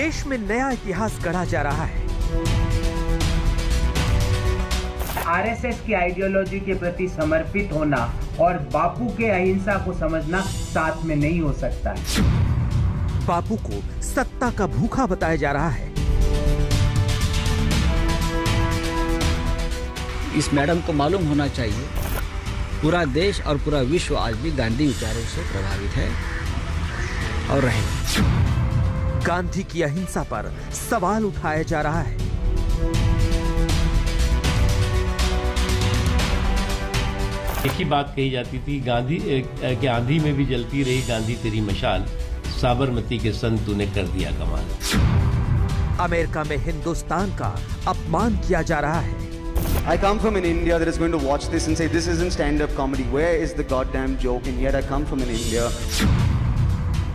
देश में नया इतिहास गढ़ा जा रहा है। आरएसएस की आइडियोलॉजी के प्रति समर्पित होना और बापू के अहिंसा को समझना साथ में नहीं हो सकता है। बापू को सत्ता का भूखा बताया जा रहा है। इस मैडम को मालूम होना चाहिए, पूरा देश और पूरा विश्व आज भी गांधी विचारों से प्रभावित है और रहेगा। गांधी की अहिंसा पर सवाल उठाया जा रहा है। एक ही बात कही जाती थी, गांधी के आंधी में भी जलती रही गांधी तेरी मशाल, साबरमती के संग तूने कर दिया कमाल। अमेरिका में हिंदुस्तान का अपमान किया जा रहा है। I come from an India that is going to watch this and say this isn't stand-up comedy. Where is the goddamn joke? And yet I come from an India.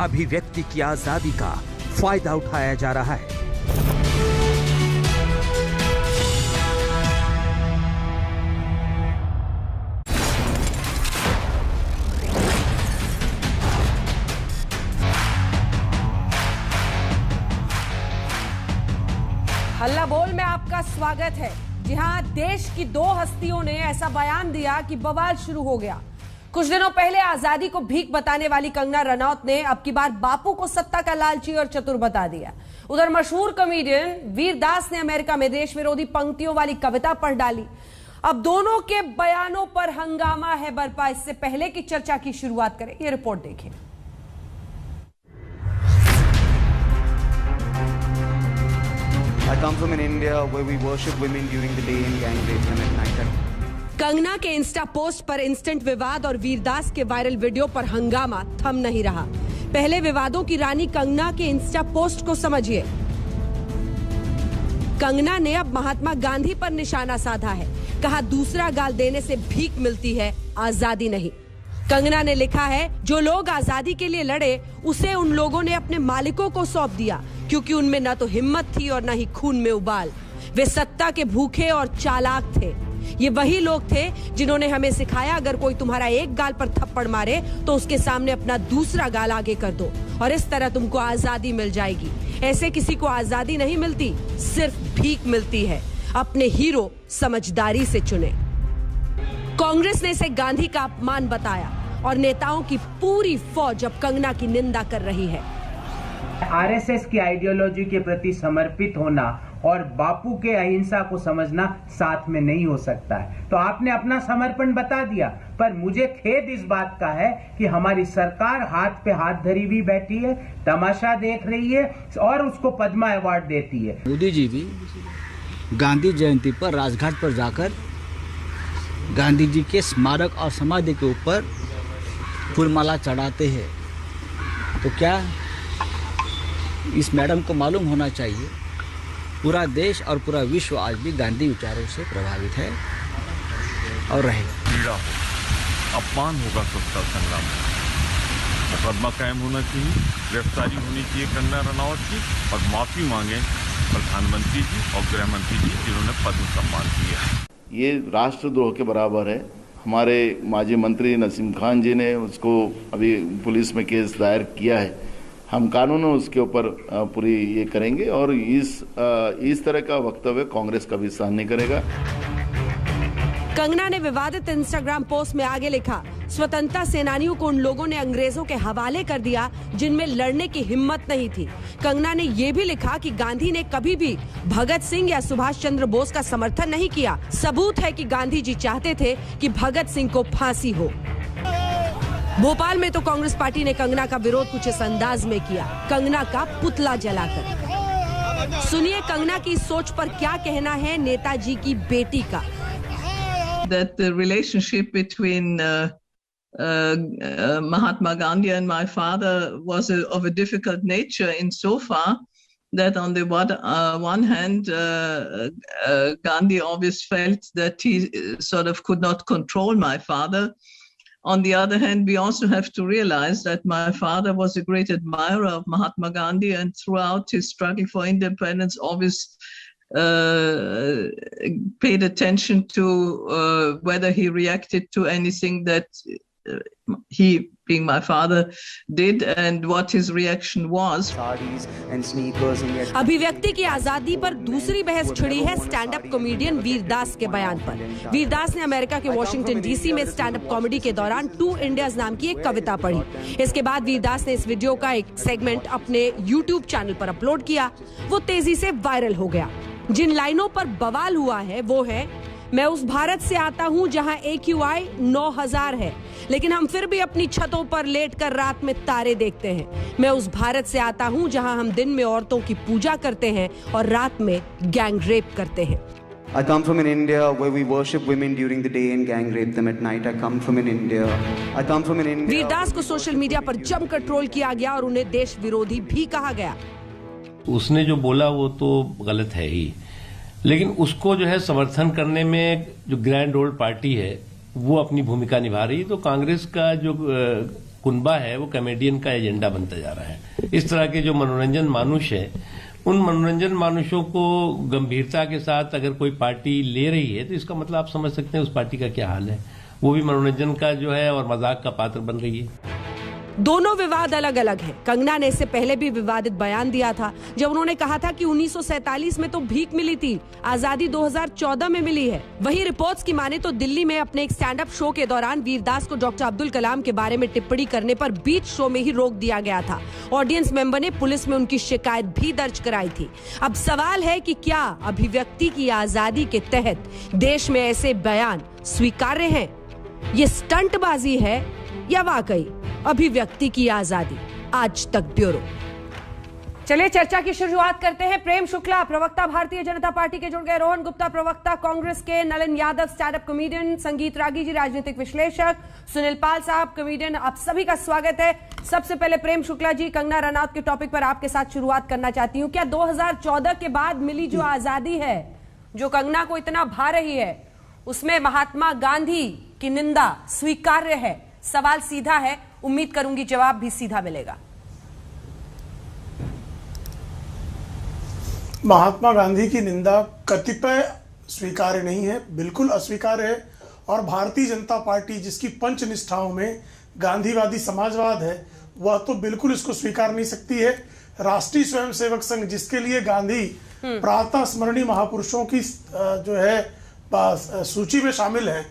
अभिव्यक्ति की आजादी का फायदा उठाया जा रहा है। हल्ला बोल में आपका स्वागत है। जी हां, देश की दो हस्तियों ने ऐसा बयान दिया कि बवाल शुरू हो गया। कुछ दिनों पहले आजादी को भीख बताने वाली कंगना रनौत ने अब की बार बापू को सत्ता का लालची और चतुर बता दिया। उधर मशहूर कॉमेडियन वीर दास ने अमेरिका में देश विरोधी पंक्तियों वाली कविता पढ़ डाली। अब दोनों के बयानों पर हंगामा है बरपा। इससे पहले की चर्चा की शुरुआत करें, ये रिपोर्ट देखें। I come from an India where we worship women during the day and gang rape them at night. Kangana के इंस्टा पोस्ट पर इंस्टेंट विवाद और वीरदास के वायरल वीडियो पर हंगामा थम नहीं रहा। पहले विवादों की रानी कंगना के इंस्टा पोस्ट को समझिए। कंगना ने अब महात्मा गांधी पर निशाना साधा है। कहा, दूसरा गाल देने से भीख मिलती है, आजादी नहीं। कंगना ने लिखा है, जो लोग आजादी के लिए लड़े उसे उन लोगों ने अपने मालिकों को सौंप दिया, क्योंकि उनमें न तो हिम्मत थी और न ही खून में उबाल। वे सत्ता के भूखे और चालाक थे। ये वही लोग थे जिन्होंने हमें सिखाया, अगर कोई तुम्हारा एक गाल पर थप्पड़ मारे तो उसके सामने अपना दूसरा गाल आगे कर दो और इस तरह तुमको आजादी मिल जाएगी। ऐसे किसी को आजादी नहीं मिलती, सिर्फ भीख मिलती है। अपने हीरो समझदारी से चुने। कांग्रेस ने इसे गांधी का अपमान बताया और नेताओं की पूरी फौज अब कंगना की निंदा कर रही है। आरएसएस की आइडियोलॉजी के प्रति समर्पित होना और बापू के अहिंसा को समझना साथ में नहीं हो सकता है। तो आपने अपना समर्पण बता दिया, पर मुझे खेद इस बात का है कि हमारी सरकार हाथ पे हाथ धरी हुई बैठी है, तमाशा देख रही है और उसको पद्मा अवार्ड देती है। मोदी जी भी गांधी जयंती पर राजघाट पर जाकर गांधी जी के स्मारक और समाधि के ऊपर फूलमाला चढ़ाते हैं। तो क्या इस मैडम को मालूम होना चाहिए, पूरा देश और पूरा विश्व आज भी गांधी विचारों से प्रभावित है और रहेगा। अपमान होगा स्वतंत्रता संग्राम में। मुकदमा कायम होना चाहिए, गिरफ्तारी होनी चाहिए कंगना रनौत की और माफी मांगे प्रधानमंत्री जी और गृह मंत्री जी जिन्होंने पद्म सम्मान किया। ये राष्ट्रद्रोह के बराबर है। हमारे माजी मंत्री नसीम खान जी ने उसको अभी पुलिस में केस दायर किया है। हम कानून उसके ऊपर पूरी ये करेंगे और इस तरह का वक्तव्य कांग्रेस कभी सहन नहीं करेगा। कंगना ने विवादित इंस्टाग्राम पोस्ट में आगे लिखा, स्वतंत्रता सेनानियों को उन लोगों ने अंग्रेजों के हवाले कर दिया जिनमें लड़ने की हिम्मत नहीं थी। कंगना ने यह भी लिखा कि गांधी ने कभी भी भगत सिंह या सुभाष चंद्र बोस का समर्थन नहीं किया। सबूत है कि गांधी जी चाहते थे कि भगत सिंह को फांसी हो। भोपाल में तो कांग्रेस पार्टी ने कंगना का विरोध कुछ इस अंदाज में किया, कंगना का पुतला जलाकर। सुनिए कंगना की सोच पर क्या कहना है नेताजी की बेटी का। That the relationship between Mahatma Gandhi and my father was of a difficult nature insofar that on the one hand Gandhi always felt that he sort of could not control my father. On the other hand, we also have to realize that my father was a great admirer of Mahatma Gandhi and throughout his struggle for independence always paid attention to whether he reacted to anything that he, being my father, did and what his reaction was. अभिव्यक्ति की आजादी पर दूसरी बहस छिड़ी है stand up comedian Vir Das के बयान पर। वीरदास ने अमेरिका के वॉशिंगटन डीसी में स्टैंड अप कॉमेडी के दौरान 2 इंडियाज नाम की एक कविता पढ़ी। इसके बाद वीरदास ने इस वीडियो का एक सेगमेंट अपने YouTube चैनल पर अपलोड किया। वो तेजी से वायरल हो गया। जिन लाइनों पर बवाल हुआ है वो है, मैं उस भारत से आता हूं जहां AQI 9000 है, लेकिन हम फिर भी अपनी छतों पर लेटकर रात में तारे देखते हैं। मैं उस भारत से आता हूं जहां हम दिन में औरतों की पूजा करते हैं और रात में गैंग रेप करते हैं। I come from an India where we worship women during the day and gang rape them at night. I come from an India. Vir Das को सोशल मीडिया पर जमकर ट्रोल किया गया और उन्हें देश विरोधी भी कहा गया। उसने जो बोला वो तो गलत है ही, लेकिन उसको जो है समर्थन करने में जो ग्रैंड ओल्ड पार्टी है वो अपनी भूमिका निभा रही है। तो कांग्रेस का जो कुनबा है वो कॉमेडियन का एजेंडा बनता जा रहा है। इस तरह के जो मनोरंजन मानुष है, उन मनोरंजन मानुषों को गंभीरता के साथ अगर कोई पार्टी ले रही है तो इसका मतलब आप समझ सकते हैं उस पार्टी का क्या हाल है। वो भी मनोरंजन का जो है और मजाक का पात्र बन रही है। दोनों विवाद अलग अलग हैं। कंगना ने इससे पहले भी विवादित बयान दिया था जब उन्होंने कहा था कि 1947 में तो भीख मिली थी, आजादी 2014 में मिली है। वही रिपोर्ट्स की माने तो दिल्ली में अपने एक स्टैंड अप शो के दौरान वीरदास को डॉक्टर अब्दुल कलाम के बारे में टिप्पणी करने पर बीच शो में ही रोक दिया गया था। ऑडियंस मेंबर ने पुलिस में उनकी शिकायत भी दर्ज कराई थी। अब सवाल है कि क्या अभिव्यक्ति की आजादी के तहत देश में ऐसे बयान स्वीकार्य हैं? ये स्टंटबाजी है या वाकई अभिव्यक्ति की आजादी? आज तक ब्यूरो। चलिए चर्चा की शुरुआत करते हैं। प्रेम शुक्ला प्रवक्ता भारतीय जनता पार्टी के जुड़ गए, रोहन गुप्ता प्रवक्ता कांग्रेस के, नलन यादव स्टैंड अप कॉमेडियन, संगीत रागी जी राजनीतिक विश्लेषक, सुनील पाल साहब कॉमेडियन, आप सभी का स्वागत है। सबसे पहले प्रेम शुक्ला जी, कंगना रनौत के टॉपिक पर आपके साथ शुरुआत करना चाहती हूँ। क्या 2014 के बाद मिली जो आजादी है, जो कंगना को इतना भा रही है, उसमें महात्मा गांधी की निंदा स्वीकार्य है? सवाल सीधा है, उम्मीद करूंगी जवाब भी सीधा मिलेगा। महात्मा गांधी की निंदा कतिपय स्वीकार्य नहीं है, बिल्कुल अस्वीकार्य है। और भारतीय जनता पार्टी जिसकी पंच निष्ठाओं में गांधीवादी समाजवाद है, वह तो बिल्कुल इसको स्वीकार नहीं सकती है। राष्ट्रीय स्वयंसेवक संघ जिसके लिए गांधी प्रातः स्मरणीय महापुरुषों की जो है सूची में शामिल है,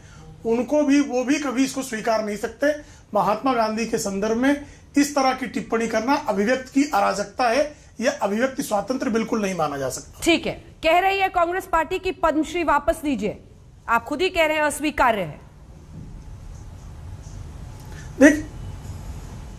उनको भी वो भी कभी इसको स्वीकार नहीं सकते। महात्मा गांधी के संदर्भ में इस तरह की टिप्पणी करना अभिव्यक्ति की अराजकता है, यह अभिव्यक्ति स्वातंत्र बिल्कुल नहीं माना जा सकता। ठीक है, कह रही है कांग्रेस पार्टी की पद्मश्री वापस लीजिए, आप खुद ही कह रहे हैं अस्वीकार्य है।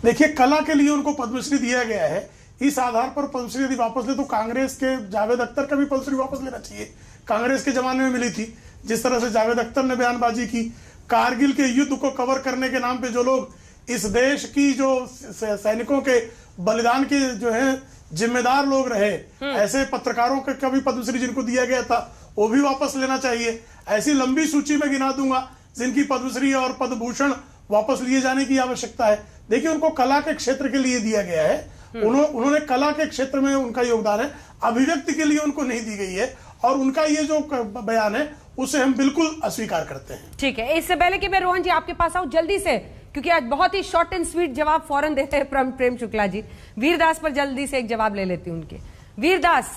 देखिए, कला के लिए उनको पद्मश्री दिया गया है, इस आधार पर पद्मश्री यदि वापस ले तो कांग्रेस के जावेद अख्तर का भी पद्मश्री वापस लेना चाहिए। कांग्रेस के जमाने में मिली थी, जिस तरह से जावेद अख्तर ने बयानबाजी की। कारगिल के युद्ध को कवर करने के नाम पे जो लोग इस देश की जो सैनिकों के बलिदान के जो है जिम्मेदार लोग रहे, ऐसे पत्रकारों का भी पद्मश्री जिनको दिया गया था वो भी वापस लेना चाहिए। ऐसी लंबी सूची में गिना दूंगा जिनकी पद्मश्री और पद्मभूषण वापस लिए जाने की आवश्यकता है। देखिए, उनको कला के क्षेत्र के लिए दिया गया है, उन्होंने कला के क्षेत्र में उनका योगदान है, अभिव्यक्ति के लिए उनको नहीं दी गई है। और उनका ये जो बयान है उसे हम बिल्कुल अस्वीकार करते हैं। ठीक है, इससे पहले कि मैं रोहन जी आपके पास आऊं जल्दी से, क्योंकि आज बहुत ही शॉर्ट एंड स्वीट जवाब फौरन देते हैं प्रेम शुक्ला जी, वीरदास पर जल्दी से एक जवाब ले लेती हूं उनके। वीरदास,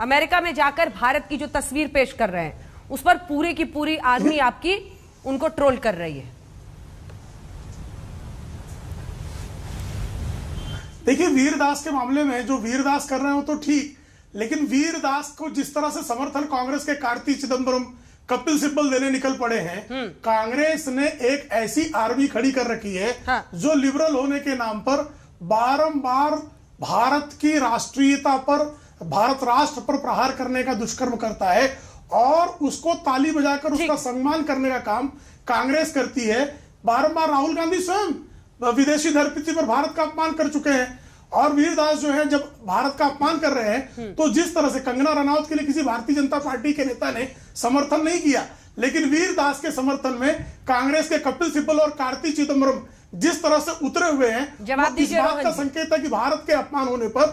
अमेरिका में जाकर भारत की जो तस्वीर पेश कर रहे हैं उस पर पूरी की पूरी आर्मी आपकी उनको ट्रोल कर रही है। देखिए, वीरदास के मामले में जो वीरदास कर रहे हो तो ठीक, लेकिन वीरदास को जिस तरह से समर्थन कांग्रेस के कार्ति चिदंबरम, कपिल सिब्बल देने निकल पड़े हैं, कांग्रेस ने एक ऐसी आर्मी खड़ी कर रखी है जो लिबरल होने के नाम पर बारंबार भारत की राष्ट्रीयता पर, भारत राष्ट्र पर प्रहार करने का दुष्कर्म करता है और उसको ताली बजाकर उसका सम्मान करने का काम कांग्रेस करती है। बारंबार राहुल गांधी स्वयं विदेशी धरती पर भारत का अपमान कर चुके हैं और वीरदास जो है जब भारत का अपमान कर रहे हैं तो जिस तरह से कंगना रनौत के लिए किसी भारतीय जनता पार्टी के नेता ने समर्थन नहीं किया, लेकिन वीरदास के समर्थन में कांग्रेस के कपिल सिब्बल और कार्ति चिदंबरम जिस तरह से उतरे हुए हैं, इस बात का संकेत है कि भारत के अपमान होने पर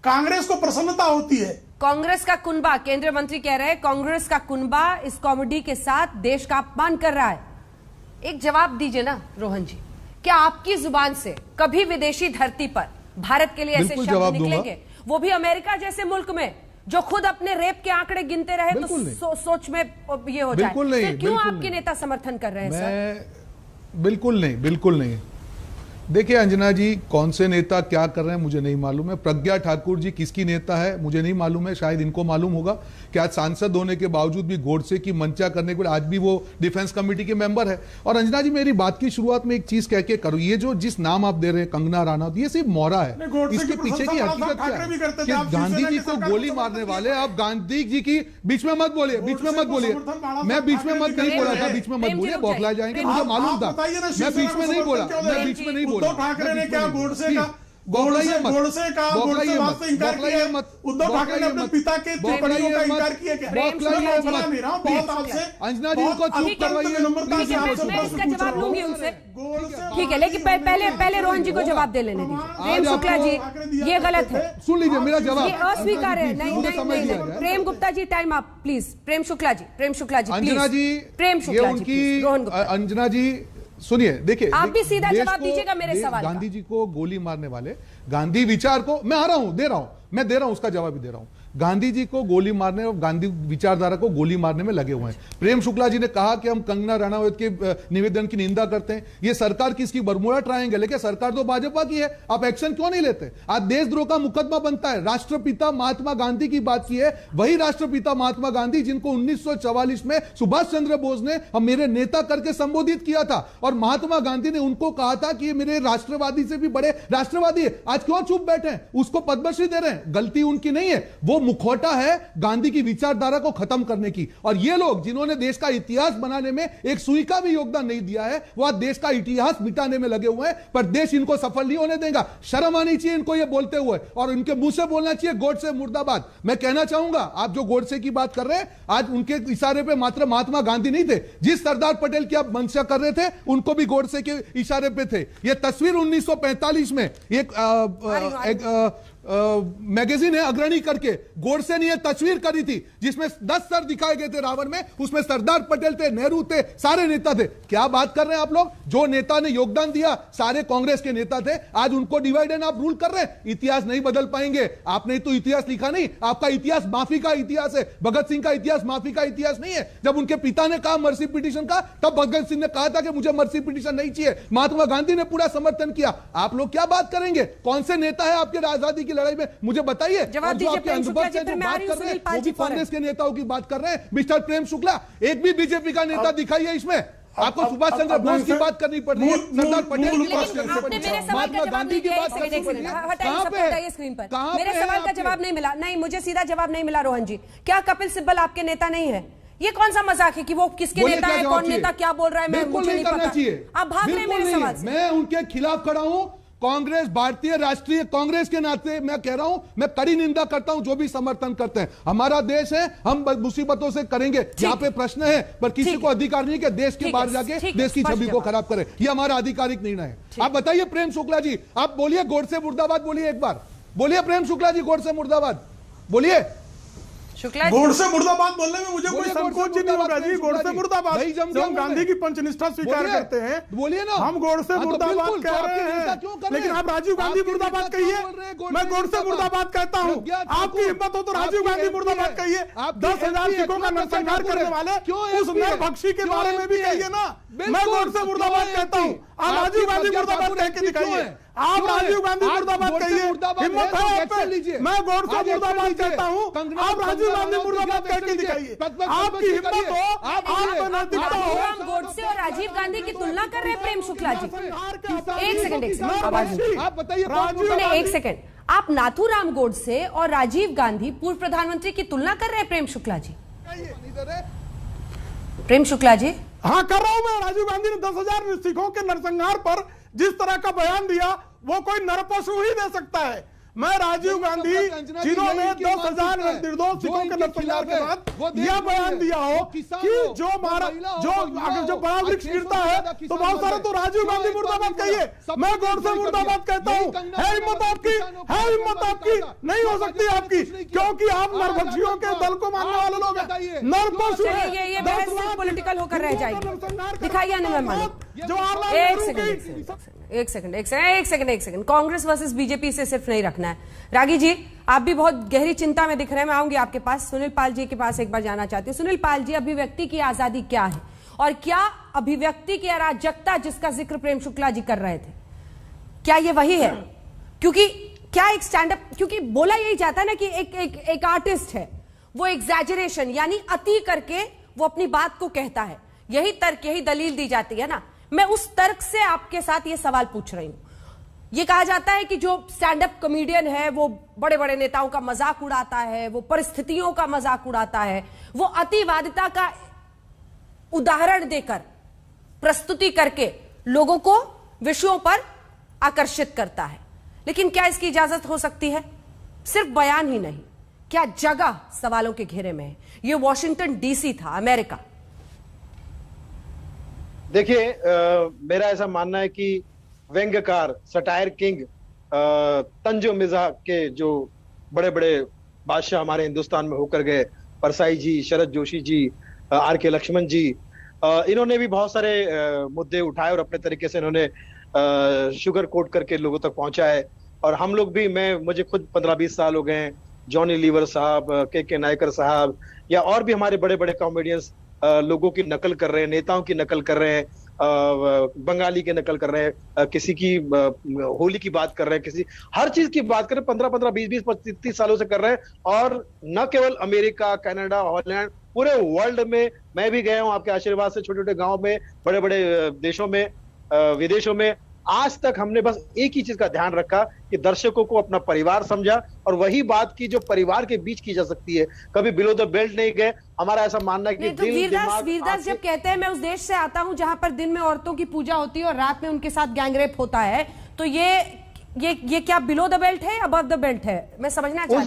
कांग्रेस को प्रसन्नता होती है। कांग्रेस का कुनबा, केंद्रीय मंत्री कह रहे हैं कांग्रेस का कुनबा इस कॉमेडी के साथ देश का अपमान कर रहा है। एक जवाब दीजिए ना रोहन जी, क्या आपकी जुबान से कभी विदेशी धरती पर भारत के लिए ऐसे शब्द निकलेंगे, वो भी अमेरिका जैसे मुल्क में जो खुद अपने रेप के आंकड़े गिनते रहे तो सोच में ये हो जाए? फिर क्यों आपके नेता समर्थन कर रहे हैं सर? बिल्कुल नहीं। देखिए अंजना जी, कौन से नेता क्या कर रहे हैं मुझे नहीं मालूम है। प्रज्ञा ठाकुर जी किसकी नेता है मुझे नहीं मालूम है, शायद इनको मालूम होगा कि आज सांसद होने के बावजूद भी गोडसे की मंचा करने के बाद आज भी वो डिफेंस कमेटी के मेंबर है। और अंजना जी, मेरी बात की शुरुआत में एक चीज कह के करूं, ये जो जिस नाम आप दे रहे हैं कंगना रनावत, ये सिर्फ मोहरा है। इसके पीछे की हकीकत क्या है कि गांधी जी को गोली मारने वाले, आप गांधी जी की बीच में मत बोलिए, मैं बीच में मत नहीं बोला था, बीच में मत बोलिए, बौखलाए जाएंगे, मुझे मालूम था, मैं बीच में नहीं बोला। उद्धव ठाकरे ने क्या गोडसे का वास्ते इंकार किया? उद्धव ठाकरे ने अपने पिता के टिप्पणियों का इंकार किया क्या? अंजना जी को चुप करवाइए, मैं इसका जवाब लूंगी उनसे, ठीक है, लेकिन पहले रोहन जी को जवाब दे लेने दीजिए। प्रेम शुक्ला जी, ये गलत है, सुन लीजिए मेरा जवाब, ये अस्वीकार है। नहीं, प्रेम गुप्ता जी टाइम आप प्लीज। प्रेम शुक्ला जी अंजना जी, प्रेम शुक्ला जी, रोहन गुप्ता। अंजना जी सुनिए, देखिए आप भी सीधा जवाब दीजिएगा मेरे सवाल का। गांधी जी को गोली मारने वाले, गांधी विचार को मैं आ रहा हूं, दे रहा हूं उसका जवाब भी दे रहा हूं। गांधी जी को गोली मारने और गांधी विचारधारा को गोली मारने में लगे हुए हैं। प्रेम शुक्ला जी ने कहा कि हम कंगना रनावत के निवेदन की निंदा करते हैं। ये सरकार किसकी? बरमूडा ट्रायंगल है क्या? सरकार तो भाजपा की है, आप एक्शन क्यों नहीं लेते? आज देशद्रोह का मुकदमा बनता है। राष्ट्रपिता महात्मा गांधी की बात की है, वही राष्ट्रपिता महात्मा गांधी जिनको 1944 में सुभाष चंद्र बोस ने हम मेरे नेता करके संबोधित किया था, और महात्मा गांधी ने उनको कहा था कि ये मेरे राष्ट्रवादी से भी बड़े राष्ट्रवादी है। आज क्यों चुप बैठे हैं? उसको पद्मश्री दे रहे हैं, गलती उनकी नहीं है, वो मुखौटा है गांधी की विचारधारा को खत्म करने की। और ये लोग जिन्होंने देश का इतिहास बनाने में एक सुई का भी योगदान नहीं दिया है, वो आज देश का इतिहास मिटाने में लगे हुए हैं, पर देश इनको सफल नहीं होने देगा। शर्म आनी चाहिए इनको ये बोलते हुए, और इनके मुंह से बोलना चाहिए गोडसे मुर्दाबाद। मैं कहना चाहूंगा, आप जो गोडसे की बात कर रहे हैं, आज उनके इशारे पे मात्र महात्मा गांधी नहीं थे, जिस सरदार पटेल की आप मंशा कर रहे थे उनको भी गोडसे के इशारे पे थे। ये तस्वीर 1945 में एक मैगजीन है अग्रणी करके गोडसे ने यह तस्वीर करी थी, जिसमें 10 सर दिखाए गए थे रावण में, उसमें सरदार पटेल थे, नेहरू थे, सारे नेता थे। क्या बात कर रहे हैं आप लोग? जो नेता ने योगदान दिया सारे कांग्रेस के नेता थे, आज उनको डिवाइड एंड आप रूल कर रहे हैं। इतिहास नहीं बदल पाएंगे। आपने तो इतिहास लिखा नहीं, आपका इतिहास माफी का इतिहास है। भगत सिंह का इतिहास माफी का इतिहास नहीं है। जब उनके पिता ने कहा मर्सी पिटीशन का, तब भगत सिंह ने कहा था कि मुझे मर्सी पिटीशन नहीं चाहिए, महात्मा गांधी ने पूरा समर्थन किया। आप लोग क्या बात करेंगे? कौन से नेता है आपके आजादी की लड़ाई में? मुझे बताइए। जवाब दीजिए प्रेम शुक्ला जी, फिर मैं आ रही हूं सुनील पाल जी। कांग्रेस के नेताओं की बात कर रहे हैं मिस्टर प्रेम शुक्ला, एक भी बीजेपी का नेता दिखाइए इसमें। आपको सुभाष चंद्र बोस की बात करनी पड़ रही है, सरदार पटेल की बात करनी पड़ रही है, महात्मा गांधी की बात करनी पड़ रही है। कहां पे स्क्रीन पर मेरे सवाल का जवाब नहीं मिला। नहीं, मुझे सीधा जवाब नहीं मिला। रोहन जी, क्या कपिल सिब्बल आपके नेता नहीं है? ये कौन सा मजाक है कि वो किसके नेता है, कौन नेता क्या बोल रहा है, मैं मुझे नहीं पता। आप भाग रहे हैं मेरे सवाल से। मैं उनके खिलाफ खड़ा हूं। कांग्रेस, भारतीय राष्ट्रीय कांग्रेस के नाते मैं कह रहा हूं, मैं कड़ी निंदा करता हूं जो भी समर्थन करते हैं। हमारा देश है, हम मुसीबतों से करेंगे। यहाँ पे प्रश्न है, पर किसी को अधिकार नहीं कि देश के बाहर जाके देश की छवि को खराब करे। ये हमारा आधिकारिक निर्णय है। आप बताइए प्रेम शुक्ला जी, आप बोलिए गोडसे मुर्दाबाद, बोलिए एक बार, बोलिए प्रेम शुक्ला जी, गोडसे मुर्दाबाद बोलिए। गोडसे मुर्दाबाद बोलने में मुझे कोई संकोच नहीं होगा जी। गोडसे मुर्दाबाद, जब हम गांधी की पंचनिष्ठा स्वीकार करते हैं, बोलिए ना, हम गोडसे मुर्दाबाद कह रहे हैं, लेकिन आप राजीव गांधी मुर्दाबाद कहिए। मैं गोडसे मुर्दाबाद कहता हूं, आपकी हिम्मत हो तो राजीव गांधी मुर्दाबाद कहिए। 10,000 सिखों का नरसंहार करने वाले उस नरभक्षी के बारे में भी कहिए ना। मैं गोडसे मुर्दाबाद कहता हूं, आप राजीव गांधी मुर्दाबाद कह के दिखाइए। आप राजीव गांधी मुर्दाबाद कहिए, हिम्मत है आप पे। मैं गोडसे मुर्दाबाद कहता हूं, आप राजीव गांधी मुर्दाबाद कह के दिखाइए। आपकी हिम्मत हो, आप नैतिकता हो। हम गोडसे और राजीव गांधी की तुलना कर रहे हैं प्रेम शुक्ला जी। एक सेकंड, आप बताइए। एक सेकंड, आप नाथूराम गोडसे और राजीव गांधी पूर्व प्रधानमंत्री की तुलना कर रहे हैं प्रेम शुक्ला जी? प्रेम शुक्ला जी, हाँ कर रहा हूं मैं। राजीव गांधी ने 10,000 सिखों के नरसंहार पर जिस तरह का बयान दिया, वो कोई नरपशु ही दे सकता है। मैं राजीव गांधी जिन्होंने 10,000 निर्दोष सिखों के नरसंहार के बाद यह बयान दिया हो कि जो अगर जो बड़ा वृक्ष गिरता है तो बहुत सारा तो राजीव गांधी मुर्दाबाद कहिए, मैं गोडसे मुर्दाबाद कहता हूं। है हिम्मत आपकी, है हिम्मत आपकी, नहीं हो सकती आपकी, क्योंकि आप नरभक्षियों के दल को मानने वाले लोग हैं, नरपशु हैं। ये बहस पॉलिटिकल होकर रह जाएगी। दिखाइए एक सेकंड। कांग्रेस वर्सेस बीजेपी से सिर्फ नहीं रखना है। रागी जी, आप भी बहुत गहरी चिंता में दिख रहे हैं। मैं आऊंगी आपके पास। सुनील पाल जी के पास एक बार जाना चाहती हूँ। सुनील पाल जी, अभिव्यक्ति की आजादी क्या है और क्या अभिव्यक्ति की अराजकता जिसका जिक्र प्रेम शुक्ला जी कर रहे थे, क्या ये वही है? क्योंकि क्या एक स्टैंड अप, क्योंकि बोला यही जाता है ना कि एक आर्टिस्ट है, वो एग्जैजरेशन यानी अति करके वो अपनी बात को कहता है। यही तर्क, यही दलील दी जाती है ना। मैं उस तर्क से आपके साथ ये सवाल पूछ रही हूं। ये कहा जाता है कि जो स्टैंड अप कॉमेडियन है वो बड़े बड़े नेताओं का मजाक उड़ाता है, वो परिस्थितियों का मजाक उड़ाता है, वो अतिवादिता का उदाहरण देकर प्रस्तुति करके लोगों को विषयों पर आकर्षित करता है। लेकिन क्या इसकी इजाजत हो सकती है? सिर्फ बयान ही नहीं, क्या जगह सवालों के घेरे में है? ये वॉशिंगटन डीसी था, अमेरिका। देखिए, मेरा ऐसा मानना है कि व्यंग्यकार, सटायर किंग, तंजो मिजाह के जो बड़े बड़े बादशाह हमारे हिंदुस्तान में होकर गए, परसाई जी, शरद जोशी जी, आर के लक्ष्मण जी, इन्होंने भी बहुत सारे मुद्दे उठाए और अपने तरीके से इन्होंने शुगर कोट करके लोगों तक पहुंचा है। और हम लोग भी, मुझे खुद 15-20 साल हो गए हैं, जॉनी लीवर साहब, के नायकर साहब, या और भी हमारे बड़े बड़े कॉमेडियंस लोगों की नकल कर रहे हैं, नेताओं की नकल कर रहे हैं, बंगाली की नकल कर रहे हैं, किसी की होली की बात कर रहे हैं, किसी हर चीज की बात कर रहे हैं, 15-15, 20-20, 25-30 सालों से कर रहे हैं। और न केवल अमेरिका, कनाडा, हॉलैंड, पूरे वर्ल्ड में मैं भी गया हूं आपके आशीर्वाद से, छोटे छोटे गांव में, बड़े बड़े देशों में, विदेशों में। आज तक हमने बस एक ही चीज का ध्यान रखा कि दर्शकों को अपना परिवार समझा, और वही बात की जो परिवार के बीच की जा सकती है। कभी बिलो द बेल्ट नहीं गए। हमारा ऐसा मानना है कि तो वीरदास जब कहते हैं मैं उस देश से आता हूं जहां पर दिन में औरतों की पूजा होती है और रात में उनके साथ गैंगरेप होता है, तो ये क्या बिलो द बेल्ट है, अबव द बेल्ट है? मैं समझना चाहती हूं।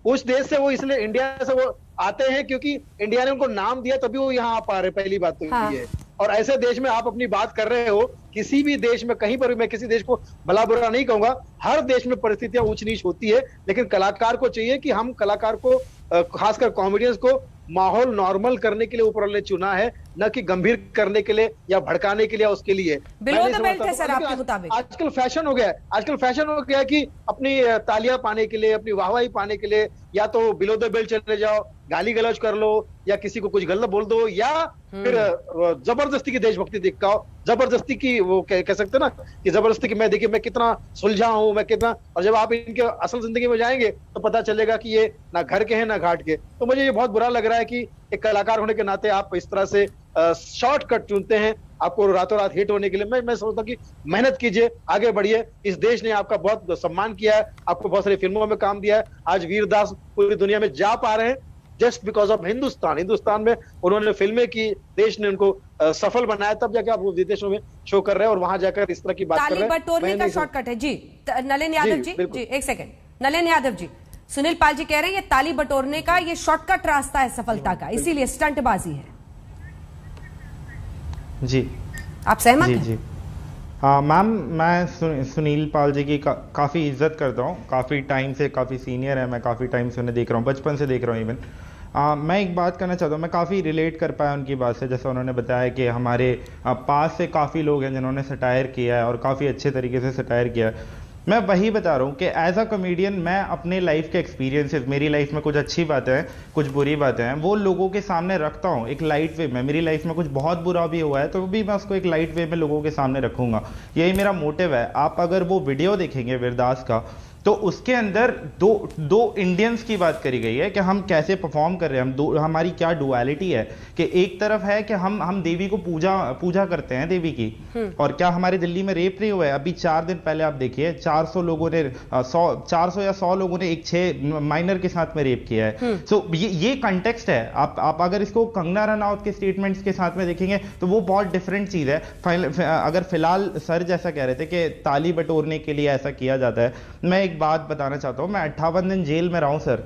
उस देश से वो इसलिए इंडिया से वो आते हैं क्योंकि इंडिया ने उनको नाम दिया, तभी वो यहाँ आ पा रहे। पहली बात तो ये है। और ऐसे देश में आप अपनी बात कर रहे हो, किसी भी देश में कहीं पर भी, मैं किसी देश को भला बुरा नहीं कहूंगा, हर देश में परिस्थितियां ऊंच नीच होती है, लेकिन कलाकार को चाहिए कि हम कलाकार को, खासकर कॉमेडियंस को, माहौल नॉर्मल करने के लिए ऊपर वाले चुना है, न कि गंभीर करने के लिए या भड़काने के लिए, उसके लिए। आजकल फैशन हो गया है, आजकल फैशन हो गया है कि अपनी तालियां पाने के लिए, अपनी वाहवाही पाने के लिए या तो बिलो द बेल्ट चले जाओ, गाली गलौज कर लो, या किसी को कुछ गलत बोल दो, या फिर जबरदस्ती की देशभक्ति दिखाओ, जबरदस्ती की वो कह सकते ना कि जबरदस्ती की, मैं देखिए मैं कितना सुलझा हूं, मैं कितना। और जब आप इनके असल जिंदगी में जाएंगे तो पता चलेगा कि ये ना घर के हैं ना घाट के। तो मुझे ये बहुत बुरा लग रहा है कि एक कलाकार होने के नाते आप इस तरह से शॉर्टकट चुनते हैं आपको रातों रात हिट होने के लिए। मैं सोचता हूं कि मेहनत कीजिए, आगे बढ़िए। इस देश ने आपका बहुत सम्मान किया है, आपको बहुत सारी फिल्मों में काम दिया है। आज वीरदास पूरी दुनिया में जा पा रहे हैं जस्ट बिकॉज ऑफ हिंदुस्तान में उन्होंने फिल्में की, देश ने उनको सफल बनाया, तब जाकर आप विदेशों में शो कर रहे हैं और वहां जाकर इस तरह की बात कर रहे हैं। बटोरने का शॉर्टकट है जी। नलिन यादव जी, एक सेकंड। नलिन यादव जी, सुनील पाल जी कह रहे हैं ये ताली बटोरने का ये शॉर्टकट रास्ता है सफलता का, इसीलिए स्टंटबाजी है। जी, आप सहमत हैं? जी। मैम, मैं सुनील पाल जी की काफ़ी इज्जत करता हूँ, काफ़ी टाइम से, काफ़ी सीनियर है, मैं काफ़ी टाइम से उन्हें देख रहा हूँ, बचपन से देख रहा हूँ इवन। मैं एक बात करना चाहता हूँ, मैं काफ़ी रिलेट कर पाया उनकी बात से। जैसा उन्होंने बताया कि हमारे पास से काफ़ी लोग हैं जिन्होंने सटायर किया है और काफ़ी अच्छे तरीके से सटायर किया है। मैं वही बता रहा हूँ कि एज अ कॉमेडियन मैं अपने लाइफ के एक्सपीरियंसेस, मेरी लाइफ में कुछ अच्छी बातें हैं, कुछ बुरी बातें हैं, वो लोगों के सामने रखता हूँ एक लाइट वे में। मेरी लाइफ में कुछ बहुत बुरा भी हुआ है तो भी मैं उसको एक लाइट वे में लोगों के सामने रखूंगा, यही मेरा मोटिव है। आप अगर वो वीडियो देखेंगे वीरदास का, तो उसके अंदर दो इंडियंस की बात करी गई है कि हम कैसे परफॉर्म कर रहे हैं, हमारी क्या डुअलिटी है। कि एक तरफ है कि हम देवी को पूजा करते हैं, देवी की, और क्या हमारे दिल्ली में रेप नहीं हुआ है? अभी 4 दिन पहले आप देखिए 400 लोगों ने 400 या 100 लोगों ने एक 6 माइनर के साथ में रेप किया है। सो ये कंटेक्स्ट है। आप अगर इसको कंगना रनौत के स्टेटमेंट्स के साथ में देखेंगे तो वो बहुत डिफरेंट चीज है। अगर फिलहाल सर जैसा कह रहे थे कि ताली बटोरने के लिए ऐसा किया जाता है, मैं एक बात बताना चाहता हूँ, मैं 58 दिन जेल में रहा हूँ सर,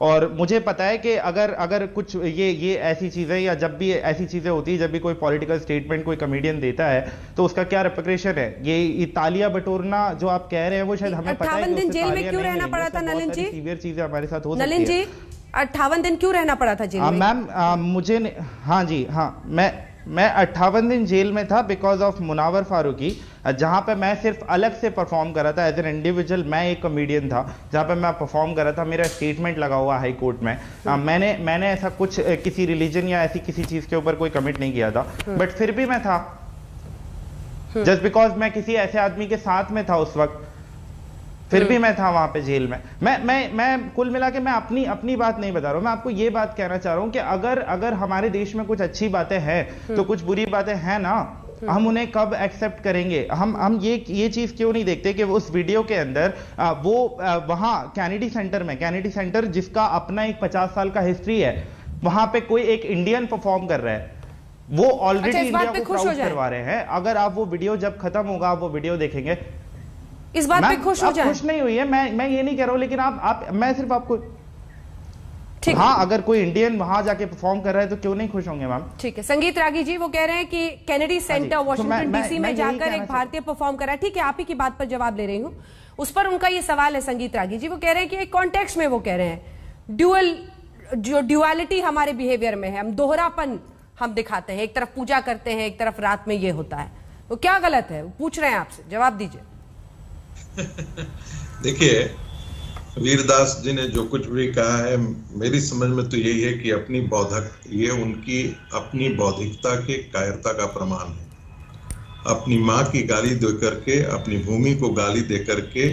और मुझे पता है कि अगर कुछ ये ऐसी चीजें, या जब भी ऐसी चीजें होती है, जब भी कोई पॉलिटिकल स्टेटमेंट कोई कमेडियन देता है तो उसका क्या रिपरकशन है। ये तालियां बटोरना जो आप कह रहे हैं वो शायद हमें पता है। 58 दिन जेल में क्यों रहना पड़ा था नलिन जी? सीवियर चीजें हमारे साथ हो सकती है। नलिन जी 58 दिन क्यों रहना पड़ा था जेल में? मैम मुझे, हाँ जी हाँ, मैं 58 दिन जेल में था बिकॉज ऑफ मुनावर फारूकी, जहां पे मैं सिर्फ अलग से परफॉर्म कर रहा था एज एन इंडिविजुअल। मैं एक कॉमेडियन था जहां पे मैं परफॉर्म कर रहा था, मेरा स्टेटमेंट लगा हुआ हाई कोर्ट में। मैंने ऐसा कुछ किसी रिलीजन या ऐसी किसी चीज के ऊपर कोई कमिट नहीं किया था, बट फिर भी मैं था, जस्ट बिकॉज मैं किसी ऐसे आदमी के साथ में था उस वक्त, फिर भी मैं था वहां पे जेल में। मैं कुल मिला के मैं अपनी बात नहीं बता रहा हूं, मैं आपको ये बात कहना चाह रहा हूं कि अगर हमारे देश में कुछ अच्छी बातें हैं तो कुछ बुरी बातें हैं ना, हम उन्हें कब एक्सेप्ट करेंगे? हम ये चीज क्यों नहीं देखते कि उस वीडियो के अंदर वो वहां कैनेडी सेंटर जिसका अपना एक 50 साल का हिस्ट्री है, वहां पे कोई एक इंडियन परफॉर्म कर रहा है, वो ऑलरेडी इंडिया को प्राउड करवा रहे हैं। अगर आप वो वीडियो जब खत्म होगा, आप वो वीडियो देखेंगे, इस बात पे खुश हो जाए। खुश नहीं हुई है, मैं ये नहीं कह रहा हूं, लेकिन मैं सिर्फ आपको, हाँ, अगर कोई इंडियन वहां जाके परफॉर्म कर रहा है तो क्यों नहीं खुश होंगे मैम? ठीक है, संगीत रागी जी वो कह रहे हैं कि कैनेडी सेंटर वॉशिंगटन डीसी में जाकर एक भारतीय परफॉर्म कर रहा है। ठीक है, आप ही की बात पर जवाब ले रही हूं, उस पर उनका ये सवाल है। संगीत रागी जी वो कह रहे हैं कि एक कॉन्टेक्स्ट में वो कह रहे हैं ड्युअलिटी हमारे बिहेवियर में है, हम दोहरापन हम दिखाते हैं, एक तरफ पूजा करते हैं, एक तरफ रात में ये होता है, वो क्या गलत है? वो पूछ रहे हैं आपसे, जवाब दीजिए। देखिए, वीरदास जी ने जो कुछ भी कहा है, मेरी समझ में तो यही है कि ये उनकी अपनी बौद्धिकता के कायरता का प्रमाण है। अपनी माँ की गाली दे करके, अपनी भूमि को गाली दे करके,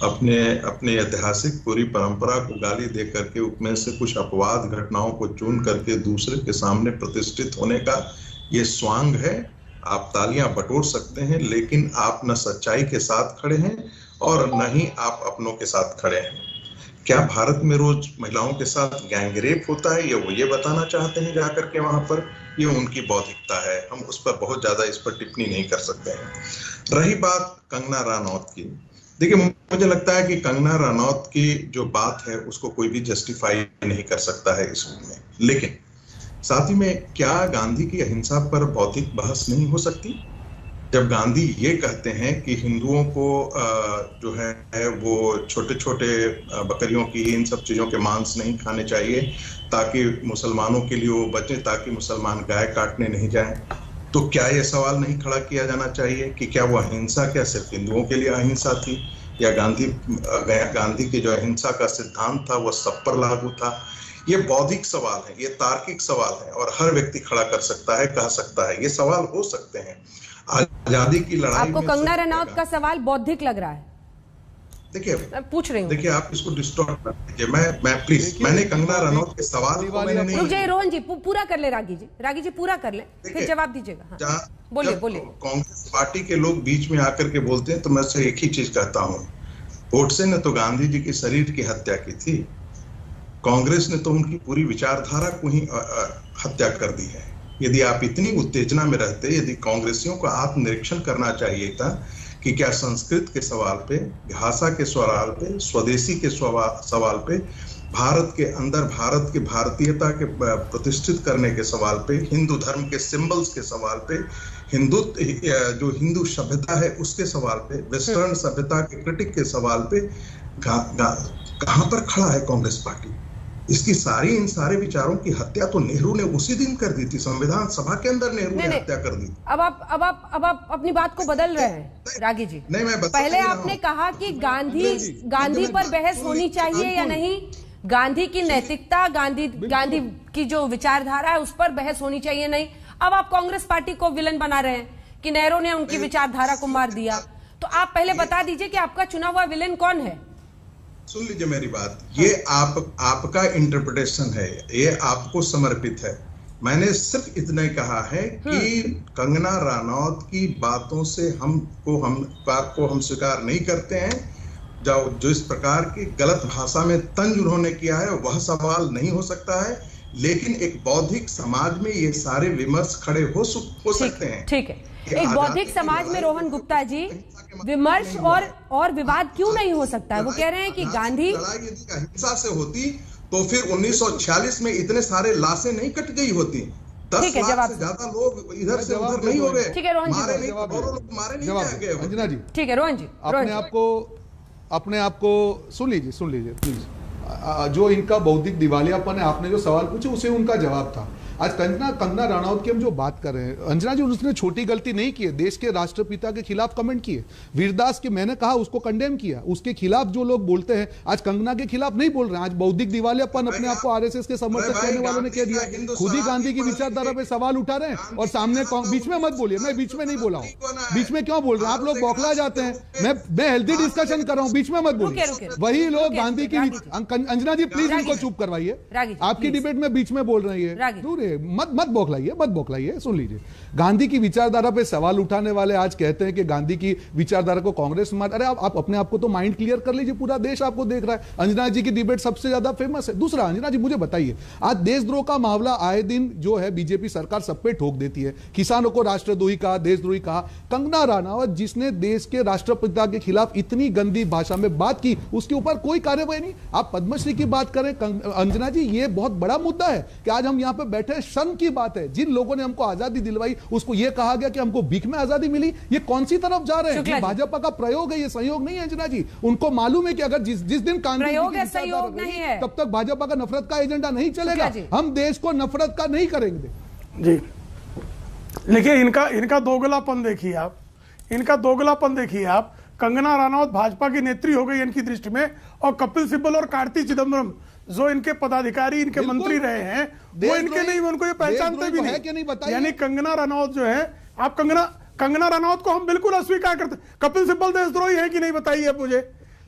अपने ऐतिहासिक पूरी परंपरा को गाली दे करके, उसमें से कुछ अपवाद घटनाओं को चुन करके दूसरे के सामने प्रतिष्ठित होने का ये स्वांग है। आप तालियां बटोर सकते हैं, लेकिन आप न सच्चाई के साथ खड़े हैं और न ही आप अपनों के साथ खड़े हैं। क्या भारत में रोज महिलाओं के साथ गैंगरेप होता है, ये वो ये बताना चाहते हैं जाकर के वहां पर? ये उनकी बौद्धिकता है, हम उस पर बहुत ज्यादा इस पर टिप्पणी नहीं कर सकते हैं। रही बात कंगना रनौत की, देखिए, मुझे लगता है कि कंगना रनौत की जो बात है उसको कोई भी जस्टिफाई नहीं कर सकता है इस में, लेकिन साथ ही में क्या गांधी की अहिंसा पर बौद्धिक बहस नहीं हो सकती? जब गांधी ये कहते हैं कि हिंदुओं को जो है वो छोटे छोटे बकरियों की, इन सब चीज़ों के मांस नहीं खाने चाहिए ताकि मुसलमानों के लिए वो बचे, ताकि मुसलमान गाय काटने नहीं जाएं, तो क्या ये सवाल नहीं खड़ा किया जाना चाहिए कि क्या वो अहिंसा क्या सिर्फ हिंदुओं के लिए अहिंसा थी, या गांधी की जो अहिंसा का सिद्धांत था वो सब पर लागू था? ये बौद्धिक सवाल है, ये तार्किक सवाल है, और हर व्यक्ति खड़ा कर सकता है, कह सकता है, ये सवाल हो सकते हैं। आजादी की लड़ाई आपको कंगना रनौत का सवाल बौद्धिक लग रहा है? देखिए, पूछ रही हूँ, देखिए आप इसको डिस्टॉर्ट मत कीजिए। मैं प्लीज, मैंने कंगना रनौत के सवाल को मैंने नहीं। रुक जाइए रोहन जी, पूरा कर ले रागी जी पूरा कर ले, फिर जवाब दीजिएगा। हाँ, बोलिए। कांग्रेस पार्टी के लोग बीच में आकर के बोलते हैं तो मैं से एक ही चीज कहता हूँ, गोडसे ने तो गांधी जी के शरीर की हत्या की थी, कांग्रेस ने तो उनकी पूरी विचारधारा को ही हत्या कर दी है। यदि आप इतनी उत्तेजना में रहते, यदि कांग्रेसियों को आत्मनिरीक्षण करना चाहिए था कि क्या संस्कृत के सवाल पे, भाषा के सवाल पे, स्वदेशी के सवाल पे, भारत के अंदर भारत के भारतीयता के प्रतिष्ठित करने के सवाल पे, हिंदू धर्म के सिंबल्स के सवाल पे, जो हिंदू सभ्यता है उसके सवाल पे, वेस्टर्न सभ्यता के क्रिटिक के सवाल पे कहां पर खड़ा है कांग्रेस पार्टी? इन सारे विचारों की हत्या तो नेहरू ने उसी दिन कर दी थी, संविधान सभा के अंदर नेहरू ने हत्या कर दी। अब आप अपनी बात को बदल रहे हैं रागी जी। नहीं, मैं पहले आपने कहा कि गांधी पर बहस होनी चाहिए या नहीं, गांधी की नैतिकता, गांधी की जो विचारधारा है उस पर बहस होनी चाहिए नहीं। अब आप कांग्रेस पार्टी को विलन बना रहे हैं कि नेहरू ने उनकी विचारधारा को मार दिया। तो आप पहले बता दीजिए कि आपका चुना हुआ विलन कौन है? सुन लीजिए मेरी बात, ये आपका इंटरप्रिटेशन है, ये आपको समर्पित है। मैंने सिर्फ इतना ही कहा है कि कंगना रनौत की बातों से हम स्वीकार नहीं करते हैं। जो इस प्रकार की गलत भाषा में तंज उन्होंने किया है वह सवाल नहीं हो सकता है। लेकिन एक बौद्धिक समाज में ये सारे विमर्श खड़े हो सकते हैं। ठीक है, एक बौद्धिक समाज में रोहन गुप्ता जी विमर्श और विवाद क्यों नहीं हो सकता है? वो कह रहे हैं कि गांधी लड़ाई यदि हिंसा से होती तो फिर 1946 में इतने सारे लाशें नहीं कट गई होती। 10 लाख से ज्यादा लोग इधर से उधर नहीं हो गए। ठीक है रोहन जी, मारे नहीं गए। अंजना जी, ठीक है रोहन जी, अपने आप को सुन लीजिए प्लीज। जो इनका बौद्धिक दिवालियापन है, आपने जो सवाल पूछे उसे उनका जवाब था। आज कंगना रनौत की हम जो बात कर रहे हैं, अंजना जी उसने छोटी गलती नहीं की है, देश के राष्ट्रपिता के खिलाफ कमेंट किए, वीरदास के मैंने कहा उसको कंडेम किया, उसके खिलाफ जो लोग बोलते हैं आज कंगना के खिलाफ नहीं बोल रहे हैं। आज बौद्धिक दिवालियापन अपने आप को आरएसएस के समर्थक करने वालों ने कह दिया, खुद ही गांधी की विचारधारा पे सवाल उठा रहे हैं और सामने बीच में मत बोलिए, मैं बीच में नहीं बोला हूं, बीच में क्यों बोल रहे हैं आप लोग? बौखला जाते हैं। मैं हेल्दी डिस्कशन कर रहा हूं, बीच में मत बोलिए। वही लोग गांधी की, अंजना जी प्लीज इनको चुप करवाइए, आपकी डिबेट में बीच में बोल रही है, मत बौखलाइए। सुन लीजिए, गांधी की विचारधारा पे सवाल उठाने वाले आज कहते हैं कि गांधी की विचारधारा को कांग्रेस मार। अरे आप अपने आप को तो माइंड क्लियर कर लीजिए, पूरा देश आपको देख रहा है। अंजना जी की डिबेट सबसे ज्यादा फेमस है। दूसरा, अंजना जी मुझे बताइए, आज देशद्रोह का मामला आए दिन जो है बीजेपी सरकार सब पे ठोक देती है, किसानों को राष्ट्रद्रोही कहा, देशद्रोही कहा। कंगना रनौत जिसने देश के राष्ट्रपिता के खिलाफ इतनी गंदी भाषा में बात की, उसके ऊपर कोई कार्रवाई नहीं। आप पद्मश्री की बात करें अंजना जी, ये बहुत बड़ा मुद्दा है कि आज हम यहां पे बैठे, शन की बात है। जिन लोगों ने हमको आजादी दिलवाई उसको यह कहा गया कि हमको भीख में आजादी मिली। ये कौन सी तरफ जा रहे हैं? ये भाजपा का प्रयोग है, ये सहयोग नहीं है अंजना जी। उनको मालूम है कि अगर जिस दिन प्रयोग है, सहयोग नहीं है, तब तक भाजपा का नफरत का एजेंडा नहीं चलेगा। हम देश को नफरत का नहीं करेंगे जी। देखिए इनका दोगलापन देखिए आप, कंगना रनौत भाजपा की नेत्री हो गई इनकी दृष्टि में, और कपिल सिब्बल और कार्ति चिदम्बरम जो इनके पदाधिकारी, इनके मंत्री रहे हैं, वो इनके नहीं, उनको ये पहचानते भी नहीं। यानी कंगना रनौत जो है, आप कंगना रनौत को हम बिल्कुल अस्वीकार करते। कपिल सिब्बल देशद्रोही है कि नहीं बताइए आप मुझे।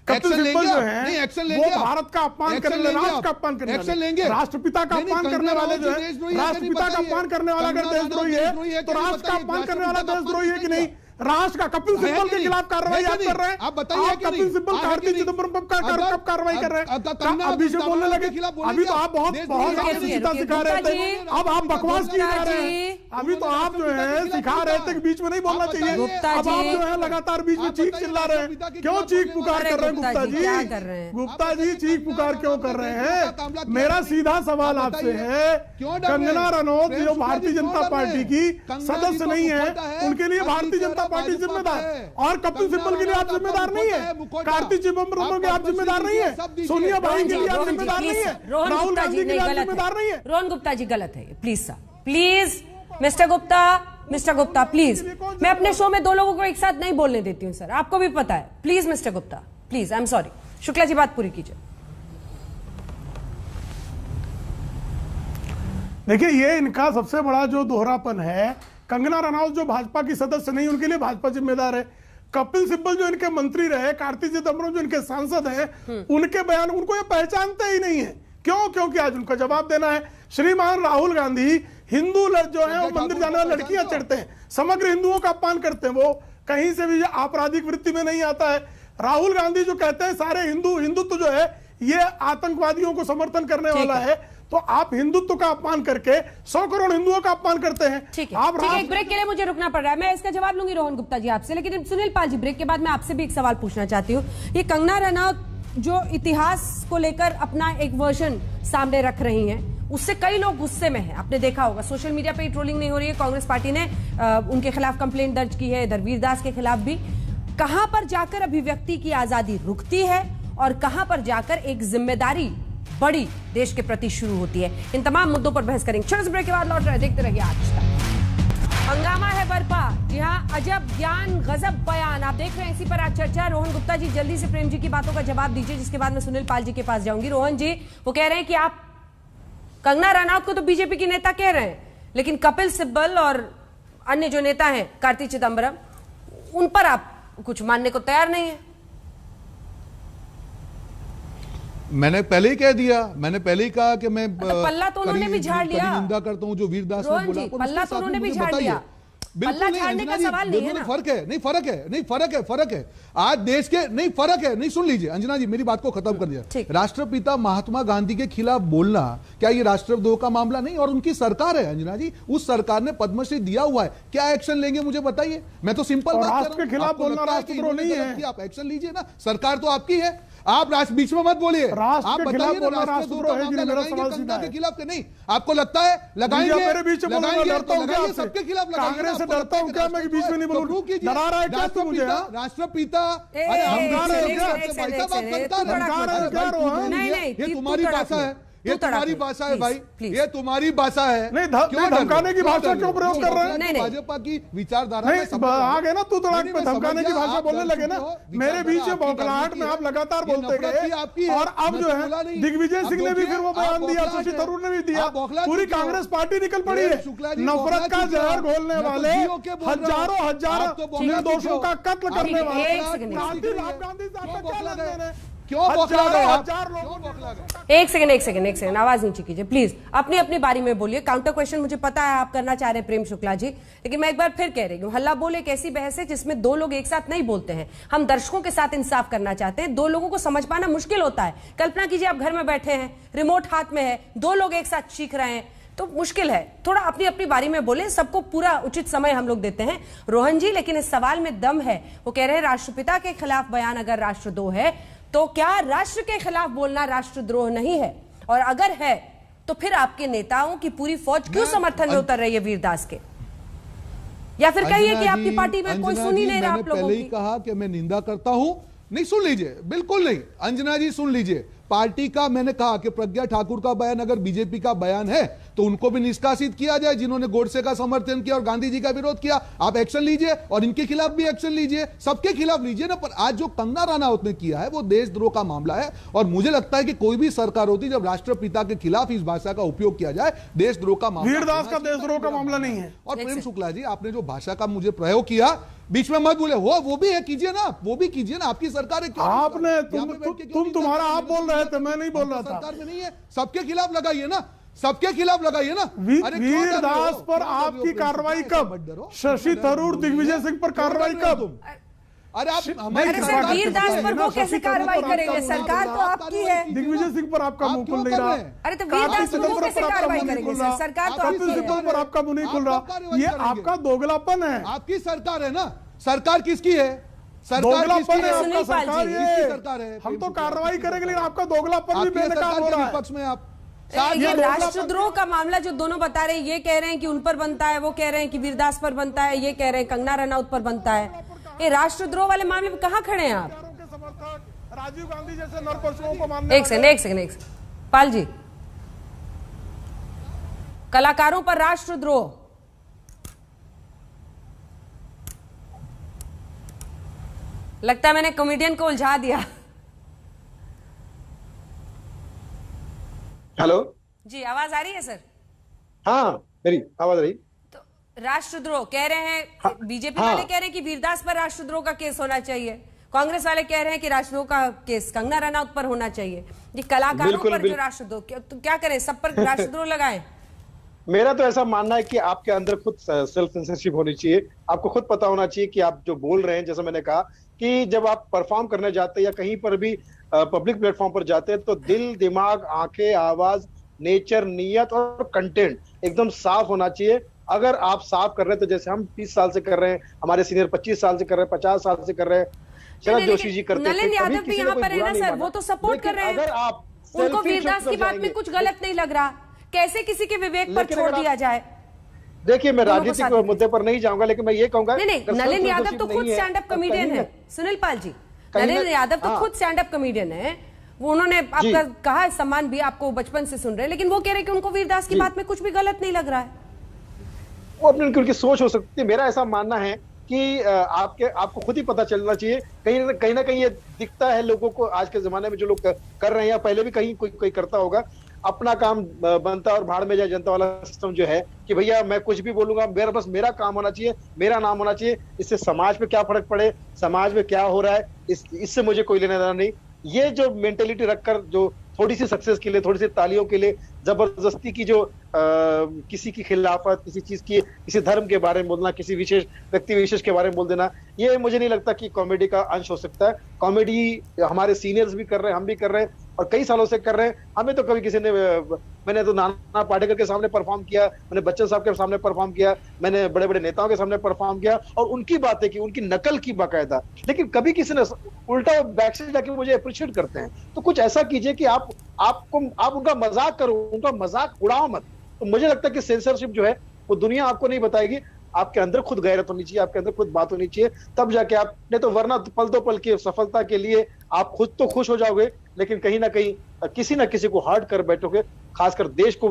कपिल सिब्बल जो है वो भारत का अपमान करने, राष्ट्र का अपमान करने वाले, राष्ट्रपिता का अपमान करने वाले जो है, राष्ट्रपिता का अपमान करने वाला अगर देशद्रोही है तो राष्ट्र का अपमान करने वाला देशद्रोही है कि नहीं? राष्ट्र का कपिल सिब्बल के खिलाफ कार्रवाई आप कर रहे हैं। आप बताइए, कपिल सिब्बल, कार्ति चिदम्बरम कब कार्रवाई कर रहे हैं? अभी से बोलने लगे, अभी तो आप बहुत सिखा रहे थे, अब आप बकवास किए जा रहे हैं। अभी तो आप जो है सिखा रहे थे कि बीच में नहीं बोलना चाहिए, अब आप जो है लगातार बीच में चीख चिल्ला रहे हैं। क्यों चीख पुकार कर रहे हैं गुप्ता जी? गुप्ता जी चीख पुकार क्यों कर रहे हैं? मेरा सीधा सवाल आपसे है, कंगना रनौत जो भारतीय जनता पार्टी की सदस्य नहीं है, उनके लिए भारतीय जनता पार्टी जिम्मेदार, और कपिल सिब्बल के लिए आप जिम्मेदार नहीं है, कार्ति चिदम्बरम के आप जिम्मेदार नहीं है, सोनिया भाई के लिए आप जिम्मेदार नहीं है, राहुल गांधी के लिए आप जिम्मेदार नहीं है। रोहन गुप्ता जी गलत है, please sir, please mister Gupta please. मैं अपने शो में दो लोगों को एक साथ नहीं बोलने देती हूँ सर, आपको भी पता है। Please mister Gupta, please, I am sorry. Shukla ji बात पूरी कीजिए। देखिए ये इनका सबसे बड़ा जो दोहरापन है, कंगना रनौत जो भाजपा की सदस्य नहीं, उनके लिए भाजपा जिम्मेदार है। कपिल सिब्बल जो इनके मंत्री रहे, कार्ति चिदम्बरम जो इनके सांसद हैं, उनके बयान उनको ये पहचानते ही नहीं है। क्यों? क्योंकि आज उनका जवाब देना है। श्रीमान राहुल गांधी हिंदू जो है वो मंदिर जाने वाली लड़कियां चढ़ते हैं, समग्र हिंदुओं का अपमान करते हैं, वो कहीं से भी आपराधिक वृत्ति में नहीं आता है। राहुल गांधी जो कहते हैं सारे हिंदुत्व जो है ये आतंकवादियों को समर्थन करने वाला है, तो आप हिंदुत्व का अपमान करके 100 करोड़ हिंदुओं का अपमान करते हैं। ठीक है, एक ब्रेक के लिए मुझे रुकना पड़ रहा है, मैं इसका जवाब लूंगी रोहन गुप्ता जी आपसे, लेकिन सुनील पाल जी ब्रेक के बाद मैं आपसे भी एक सवाल पूछना चाहती हूँ। ये कंगना रनौत जो इतिहास को लेकर अपना एक वर्जन सामने रख रही हैं, उससे कई लोग गुस्से में हैं। आपने देखा होगा सोशल मीडिया पे ट्रोलिंग नहीं हो रही है, कांग्रेस पार्टी ने उनके खिलाफ कंप्लेंट दर्ज की है, इधर वीरदास के खिलाफ भी। कहां पर जाकर अभिव्यक्ति की आजादी रुकती है और कहां पर जाकर एक जिम्मेदारी बड़ी देश के प्रति शुरू होती है? इन तमाम मुद्दों पर बहस करेंगे। छोटे से ब्रेक के बाद लौट रहे, देखते रहिए आज तक। हंगामा है बरपा, जी हाँ, अजब ज्ञान गजब बयान, आप देख रहे हैं इसी पर आज चर्चा। रोहन गुप्ता जी जल्दी से प्रेम जी की बातों का जवाब दीजिए, जिसके बाद मैं सुनील पाल जी के पास जाऊंगी। रोहन जी वो कह रहे हैं कि आप कंगना रनौत को तो बीजेपी की नेता कह रहे हैं, लेकिन कपिल सिब्बल और अन्य जो नेता हैं कार्ति चिदम्बरम, उन पर आप कुछ मानने को तैयार नहीं है। मैंने पहले ही कह दिया, मैंने पहले ही कहा कि मैं पल्ला तो उन्होंने भी झाड़ लिया, निंदा करता हूं जो वीरदास ने बोला, पल्ला तो उन्होंने भी झाड़ लिया। पल्ला झाड़ने का सवाल नहीं है ना। फर्क है आज देश के, नहीं फर्क है, नहीं सुन लीजिए अंजना जी मेरी बात को खत्म कर दिया। राष्ट्रपिता महात्मा गांधी के खिलाफ बोलना क्या ये राष्ट्रद्रोह का मामला नहीं? और उनकी सरकार है अंजना जी, उस सरकार ने पद्मश्री दिया हुआ है, क्या एक्शन लेंगे मुझे बताइए? मैं तो सिंपल बात कर रहा हूं, राष्ट्र के खिलाफ बोलना राष्ट्रद्रोह नहीं है। आप एक्शन लीजिए ना, सरकार तो आपकी है, आप बीच में मत बोलिए। आप बताइए ना राष्ट्रद्रोह का मामला लगाएंगे कंगना के खिलाफ के नहीं? आपको लगता है लगाएंगे? मेरे बीच में लगाइए, सबके खिलाफ लगाइए। कांग्रेस से डरता हूं क्या मैं बीच में नहीं बोलूं? डरा रहा है क्या तू मुझे? राष्ट्रपिता ये तुम्हारी भाषा है, ये तुम्हारी भाषा है भाई, ये तुम्हारी भाषा है। नहीं धमकाने की भाषा क्यों प्रयोग कर रहे हैं? भाजपा की विचारधारा आ गए ना, तू तड़ाक पे धमकाने की भाषा बोलने लगे ना। मेरे बीच में बौखलाहट में आप लगातार बोलते गए और अब जो है दिग्विजय सिंह ने भी फिर वो बयान दिया, शशि थरूर ने भी दिया, पूरी कांग्रेस पार्टी निकल पड़ी है। नफरत का जहर घोलने वाले, हजारों निर्दोषों का कत्ल करने वाले राहुल गांधी साहब का क्या लेन-देन है? एक सेकंड आवाज नीचे कीजिए प्लीज। अपनी बारी में बोलिए। काउंटर क्वेश्चन मुझे पता है आप करना चाह रहे हैं प्रेम शुक्ला जी, लेकिन मैं एक बार फिर कह रही हूँ, हल्ला बोल एक ऐसी बहस है जिसमें दो लोग एक साथ नहीं बोलते हैं। हम दर्शकों के साथ इंसाफ करना चाहते हैं, दो लोगों को समझ पाना मुश्किल होता है। कल्पना कीजिए आप घर में बैठे हैं, रिमोट हाथ में है, दो लोग एक साथ चीख रहे हैं तो मुश्किल है। थोड़ा अपनी बारी में बोले, सबको पूरा उचित समय हम लोग देते हैं। रोहन जी, लेकिन इस सवाल में दम है। वो कह रहे हैं राष्ट्रपिता के खिलाफ बयान अगर राष्ट्रद्रोह है तो क्या राष्ट्र के खिलाफ बोलना राष्ट्रद्रोह नहीं है? और अगर है तो फिर आपके नेताओं की पूरी फौज क्यों समर्थन में उतर रही है वीरदास के? या फिर कहिए कि आपकी पार्टी में कोई सुन ही नहीं रहा आप लोगों की। पहले ही कहा कि मैं निंदा करता हूं, नहीं सुन लीजिए, बिल्कुल नहीं अंजना जी सुन लीजिए। पार्टी का मैंने कहा कि प्रज्ञा ठाकुर का बयान अगर बीजेपी का बयान है तो उनको भी निष्कासित किया जाए, जिन्होंने गोडसे का समर्थन किया और गांधी जी का विरोध किया। आप एक्शन लीजिए और इनके खिलाफ भी एक्शन लीजिए, सबके खिलाफ लीजिए ना। पर आज जो कंगना रनौत ने किया है वो देशद्रोह का मामला है और मुझे लगता है कि कोई भी सरकार होती जब राष्ट्रपिता के खिलाफ इस भाषा का उपयोग किया जाए, देशद्रोह का मामला, वीरदास का देशद्रोह का मामला नहीं है। और प्रेम शुक्ला जी आपने जो भाषा का मुझे प्रयोग किया, बीच में मत बोले, वो भी है, कीजिए ना, वो भी कीजिए ना। आपकी सरकार है, आपने तुम्हारा आप बोल रहे थे, मैं नहीं बोल रहा था। सरकार में नहीं है, सबके खिलाफ लगाइए ना, सबके खिलाफ लगाइए ना। वीरदास पर आपकी कार्रवाई कब? शशि थरूर दिग्विजय सिंह पर कार्रवाई कब? अरे आप वीरदास पर वो कैसे कार्रवाई करेंगे? सरकार तो आपकी है। दिग्विजय सिंह पर आपका मुंह खुल नहीं रहा। अरे तो वीरदास पर वो कैसे कार्रवाई करेंगे? सरकार तो आपकी है। पर आपका मुंह नहीं खुल रहा, ये आपका दोगलापन है। आपकी सरकार है ना, सरकार किसकी है? दोगलापन है आपका, सरकार है। हम तो कार्रवाई करेंगे लेकिन आपका दोगलापन भी बेनकाब हो रहा है। पक्ष में आप ये राष्ट्रद्रोह का मामला जो दोनों बता रहे हैं, ये कह रहे हैं कि उन पर बनता है, वो कह रहे हैं कि वीरदास पर बनता है, ये कह रहे हैं कंगना रनौत पर बनता है। ये राष्ट्रद्रोह वाले मामले में कहां खड़े हैं आप? राजीव गांधी जैसे नरपशुओं को मानने एक सेकंड पाल जी, कलाकारों पर राष्ट्रद्रोह, लगता है मैंने कॉमेडियन को उलझा दिया। हेलो जी, आवाज आ रही है सर? हाँ मेरी आवाज रही। तो राष्ट्रद्रोह कह रहे हैं, बीजेपी वाले कह रहे हैं कि वीरदास पर राष्ट्रद्रोह का केस होना चाहिए, कांग्रेस वाले कह रहे हैं कि राष्ट्रद्रोह का केस कंगना रनौत पर होना चाहिए। ये कलाकारों पर जो राष्ट्रद्रोह, तो क्या करें, सब पर राष्ट्रद्रोह लगाएं? मेरा तो ऐसा मानना है कि आपके अंदर खुद सेल्फ सेंसरशिप होनी चाहिए। आपको खुद पता होना चाहिए कि आप जो बोल रहे हैं, जैसा मैंने कहा कि जब आप परफॉर्म करने जाते हैं या कहीं पर भी पब्लिक प्लेटफॉर्म पर जाते हैं तो दिल, दिमाग, आंखें, आवाज, नेचर, नियत और कंटेंट एकदम साफ होना चाहिए। अगर आप साफ कर रहे हैं तो जैसे हम 30 साल से कर रहे हैं, हमारे सीनियर 25 साल से कर रहे हैं, 50 साल से कर रहे हैं, शरद जोशी जी करते थे, नलिन यादव भी यहाँ पर है ना सर, वो तो सपोर्ट कर रहे हैं। अगर आप उनको वीरदास की बात में कुछ गलत नहीं लग रहा, कैसे किसी के विवेक पर छोड़ दिया जाए? देखिए मैं राजनीतिक मुद्दे पर नहीं जाऊंगा, लेकिन मैं ये कहूंगा, नहीं, नलिन यादव तो खुद स्टैंड अप कॉमेडियन है। सुनील पाल जी, नलिन यादव तो खुद स्टैंड अप कॉमेडियन है, वो उन्होंने आपका कहा है, सम्मान भी आपको बचपन से सुन रहे हैं, लेकिन वो कह रहे हैं कि उनको वीरदास की बात में कुछ भी गलत नहीं लग रहा है। वो अपनी उनकी सोच हो सकती है। मेरा ऐसा मानना है कि आपको खुद ही पता चलना चाहिए। कहीं ना कहीं ये दिखता है लोगों को आज के जमाने में, जो लोग कर रहे हैं या पहले भी कहीं कोई करता होगा, अपना काम बनता है और भाड़ में जाए जनता वाला सिस्टम जो है कि भैया मैं कुछ भी बोलूंगा, मेरा काम होना चाहिए, मेरा नाम होना चाहिए, इससे समाज पे क्या फर्क पड़े, समाज में क्या हो रहा है, इससे मुझे कोई लेना देना नहीं। ये जो मेंटेलिटी रखकर जो थोड़ी सी सक्सेस के लिए, थोड़ी सी तालियों के लिए जबरदस्ती की जो किसी की खिलाफत, किसी चीज की, किसी धर्म के बारे में बोलना, किसी विशेष व्यक्ति विशेष के बारे में बोल देना, ये मुझे नहीं लगता कि कॉमेडी का अंश हो सकता है। कॉमेडी हमारे सीनियर्स भी कर रहे हैं, हम भी कर रहे हैं और कई सालों से कर रहे हैं। हमें तो कभी किसी ने, मैंने तो नाना पाटेकर के सामने परफॉर्म किया, मैंने बच्चन साहब के सामने परफॉर्म किया, मैंने बड़े बड़े नेताओं के सामने परफॉर्म किया और उनकी बातें की, उनकी नकल की बाकायदा। लेकिन कभी किसी ने उल्टा बैक से जाके मुझे अप्रिशिएट करते हैं। तो कुछ ऐसा कीजिए कि आप उनका मजाक करो, उनका मजाक उड़ाओ मत। तो मुझे लगता है कि सेंसरशिप जो है वो दुनिया आपको नहीं बताएगी, आपके अंदर खुद गैरत होनी चाहिए, आपके अंदर खुद बात होनी चाहिए, तब जाके आप, नहीं तो वरना पल दो पल की सफलता के लिए आप खुद तो खुश हो जाओगे, लेकिन कहीं ना कहीं किसी ना किसी को हर्ट कर बैठोगे। खासकर देश को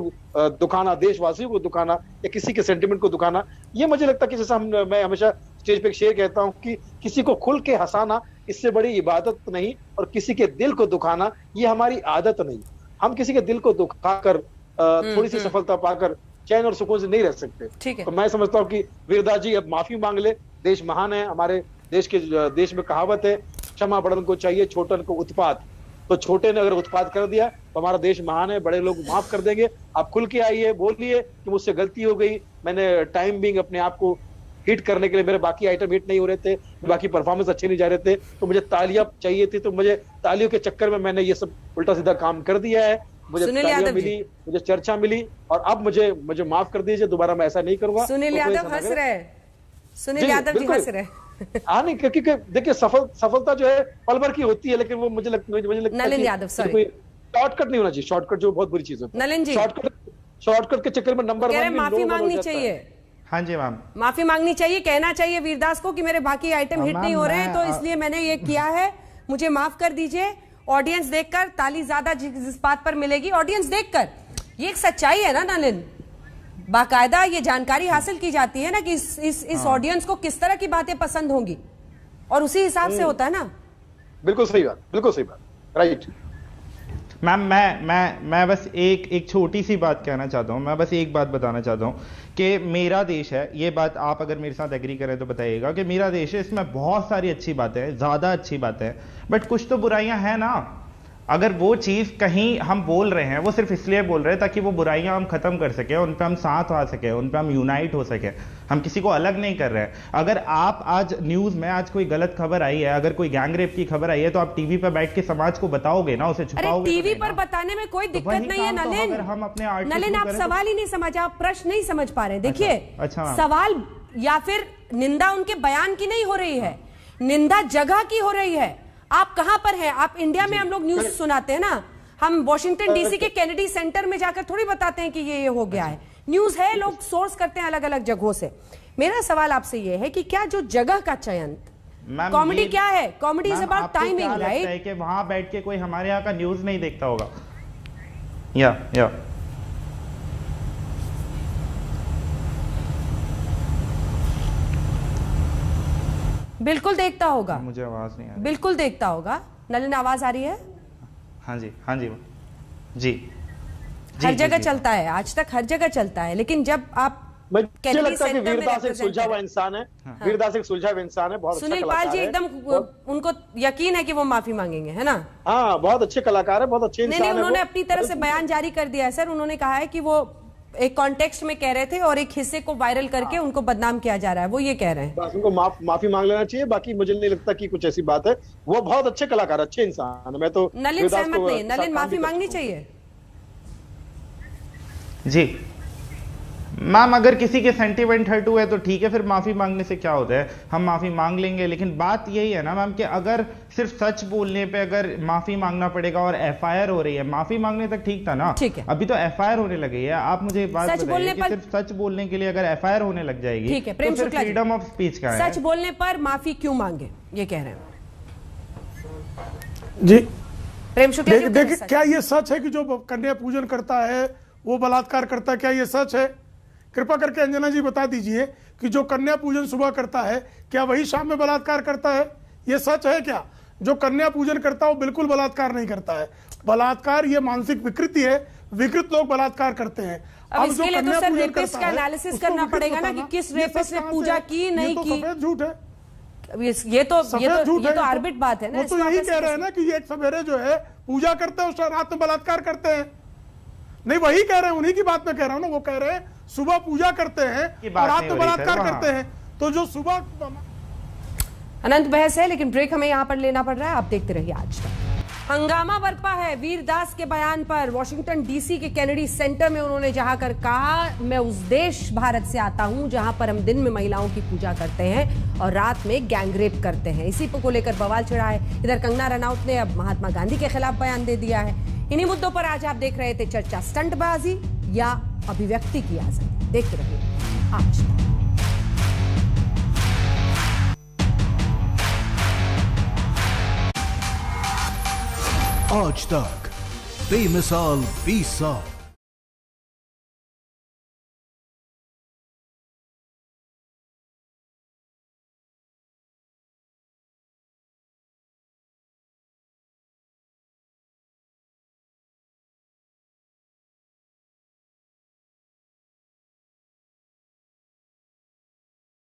दुखाना, देशवासियों को दुखाना या किसी के सेंटिमेंट को दुखाना, ये मुझे लगता है कि जैसा मैं हमेशा स्टेज पे एक शेर कहता हूँ कि किसी को खुल के हंसाना इससे बड़ी इबादत नहीं, और किसी के दिल को दुखाना ये हमारी आदत नहीं। हम किसी के दिल को दुखाकर थोड़ी सी सफलता पाकर चैन और सुकून से नहीं रह सकते। तो मैं समझता हूँ कि वीरदास जी अब माफी मांग ले, देश महान है। हमारे देश में कहावत है, क्षमा बड़न को चाहिए, छोटन को उत्पात। तो छोटे ने अगर उत्पात कर दिया तो हमारा देश महान है, बड़े लोग माफ कर देंगे। आप खुल के आइए, बोलिए कि मुझसे गलती हो गई, मैंने टाइम बिंग अपने आप को हिट करने के लिए, मेरे बाकी आइटम हिट नहीं हो रहे थे, बाकी परफॉर्मेंस अच्छे नहीं जा रहे थे, तो मुझे तालियां चाहिए थी, तो मुझे तालियों के चक्कर में मैंने ये सब उल्टा सीधा काम कर दिया है। मुझे तालियां मिली, मुझे चर्चा मिली, और अब मुझे माफ कर दीजिए, दोबारा मैं ऐसा नहीं करूंगा। सुनील यादव हंस रहे, सुनील यादव जी हंस रहे। हाँ नहीं, क्योंकि देखिए सफलता जो है पल भर की होती है, लेकिन वो मुझे लगता नलिन यादव कोई शॉर्टकट नहीं होना चाहिए। शॉर्टकट जो बहुत बुरी चीज है। नलिन जी, शॉर्टकट के चक्कर में नंबर 1 माफी मांगनी चाहिए। हाँ जी मैम, माफी मांगनी चाहिए, कहना चाहिए वीरदास को कि मेरे बाकी आइटम हिट नहीं हो रहे हैं, तो इसलिए मैंने ये किया है, मुझे माफ कर दीजिए। ऑडियंस देखकर ताली ज्यादा जिस बात पर मिलेगी, ऑडियंस देखकर, ये एक सच्चाई है ना नलिन, बाकायदा ये जानकारी हासिल की जाती है ना कि इस ऑडियंस को किस तरह की बातें पसंद होंगी, और उसी हिसाब से होता है ना। बिल्कुल सही बात, बिल्कुल सही बात, राइट। मैम मैं बस एक छोटी सी बात कहना चाहता हूँ। मैं बस एक बात बताना चाहता हूँ कि मेरा देश है, ये बात आप अगर मेरे साथ एग्री करें तो बताइएगा कि मेरा देश है, इसमें बहुत सारी अच्छी बातें हैं, ज्यादा अच्छी बातें हैं, बट कुछ तो बुराइयां हैं ना। अगर वो चीज कहीं हम बोल रहे हैं, वो सिर्फ इसलिए बोल रहे हैं ताकि वो बुराइयां हम खत्म कर सके, उन पे हम साथ आ सके, उन पे हम यूनाइट हो सके, हम किसी को अलग नहीं कर रहे हैं। अगर आप आज न्यूज में आज कोई गलत खबर आई है, अगर कोई गैंगरेप की खबर आई है, तो आप टीवी पे बैठ के समाज को बताओगे ना, उसे छुपाओगे। टीवी पर बताने में कोई दिक्कत नहीं है नलिन। हम अपने नलिन, आप सवाल ही नहीं समझ, आप प्रश्न नहीं समझ पा रहे। देखिए, अच्छा सवाल या फिर निंदा उनके बयान की नहीं हो रही है, निंदा जगह की हो रही है। आप कहां पर हैं? आप इंडिया में हम लोग न्यूज सुनाते हैं ना, हम वॉशिंगटन डीसी के केनेडी सेंटर में जाकर थोड़ी बताते हैं कि ये हो गया है। न्यूज है, लोग सोर्स करते हैं अलग अलग जगहों से। मेरा सवाल आपसे ये है कि क्या जो जगह का चयन, कॉमेडी क्या है? Comedy is about timing, right? कि वहां बैठ के कोई हमारे यहाँ का न्यूज नहीं देखता होगा। या बिल्कुल देखता होगा। मुझे आवाज नहीं आ रही। बिल्कुल देखता होगा। नलिन, आवाज आ रही है? हाँ जी, हाँ जी जी। हर जगह चलता है, आज तक हर जगह चलता है, लेकिन जब आप मुझे लगता है कि वीरदास एक सुलझा हुआ इंसान है। वीरदास एक सुलझा हुआ इंसान है, बहुत अच्छा सुनील पाल जी एकदम उनको यकीन है कि वो माफी मांगेंगे, है ना? हाँ, बहुत अच्छे कलाकार है, बहुत अच्छे इंसान है। उन्होंने अपनी तरफ से बयान जारी कर दिया है सर। उन्होंने कहा है कि वो एक कॉन्टेक्स्ट में कह रहे थे और एक हिस्से को वायरल करके उनको बदनाम किया जा रहा है, वो ये कह रहे हैं। बस उनको माफी मांग लेना चाहिए, बाकी मुझे नहीं लगता कि कुछ ऐसी बात है। वो बहुत अच्छे कलाकार, अच्छे इंसान है। मैं तो नलिन सहमत नहीं, नलिन माफी मांगनी चाहिए जी। मैम, अगर किसी के सेंटीमेंट हर्ट हुए तो ठीक है, फिर माफी मांगने से क्या होता है, हम माफी मांग लेंगे। लेकिन बात यही है ना मैम कि अगर सिर्फ सच बोलने पे अगर माफी मांगना पड़ेगा और एफआईआर हो रही है, माफी मांगने तक ठीक था ना। ठीक है, अभी तो एफआईआर होने लगी है। आप मुझे बात बताइए कि सिर्फ सच बोलने के लिए अगर एफआईआर होने लग जाएगी, ठीक है, प्रेम तो फिर फ्रीडम ऑफ स्पीच का है। सच बोलने पर माफी क्यों मांगे, ये कह रहे हैं जी। प्रेम शुक्ला जी, देखिए, क्या ये सच है कि जो कन्या पूजन करता है वो बलात्कार करता है? क्या ये सच है? कृपा करके अंजना जी बता दीजिए कि जो कन्या पूजन सुबह करता है, क्या वही शाम में बलात्कार करता है? ये सच है क्या? जो कन्या पूजन करता है वो बिल्कुल बलात्कार नहीं करता है। बलात्कार ये मानसिक विकृति है, विकृत लोग बलात्कार करते हैं। अब इसके लिए तो सर रेपिस्ट का एनालिसिस करना पड़ेगा ना कि किस रेपिस्ट ने पूजा की नहीं की। सफेद झूठ है ये तो आर्बिट बात है ना। वो तो यही कह रहे हैं ना कि ये एक सवेरे जो है पूजा करते हैं, उस रात में बलात्कार करते हैं। नहीं वही कह रहे हैं, उन्हीं की बात मैं कह रहा हूं ना। वो कह रहे हैं सुबह पूजा करते हैं और रात में बलात्कार करते हैं, तो जो सुबह अनंत बहस है, लेकिन ब्रेक हमें यहां पर लेना पड़ रहा है। आप देखते रहिए आज तक। हंगामा बरपा है वीरदास के बयान पर। वॉशिंगटन डीसी के कैनेडी सेंटर में उन्होंने जहां कर कहा, मैं उस देश भारत से आता हूं जहां पर हम दिन में महिलाओं की पूजा करते हैं और रात में गैंगरेप करते हैं। इसी को लेकर बवाल छिड़ा है। इधर कंगना रनौत ने अब महात्मा गांधी के खिलाफ बयान दे दिया है। इन्हीं मुद्दों पर आज आप देख रहे थे चर्चा। स्टंटबाजी या अभिव्यक्ति की आजादी? देखते रहिए आज तक। आज तक बेमिसाल 20 साल।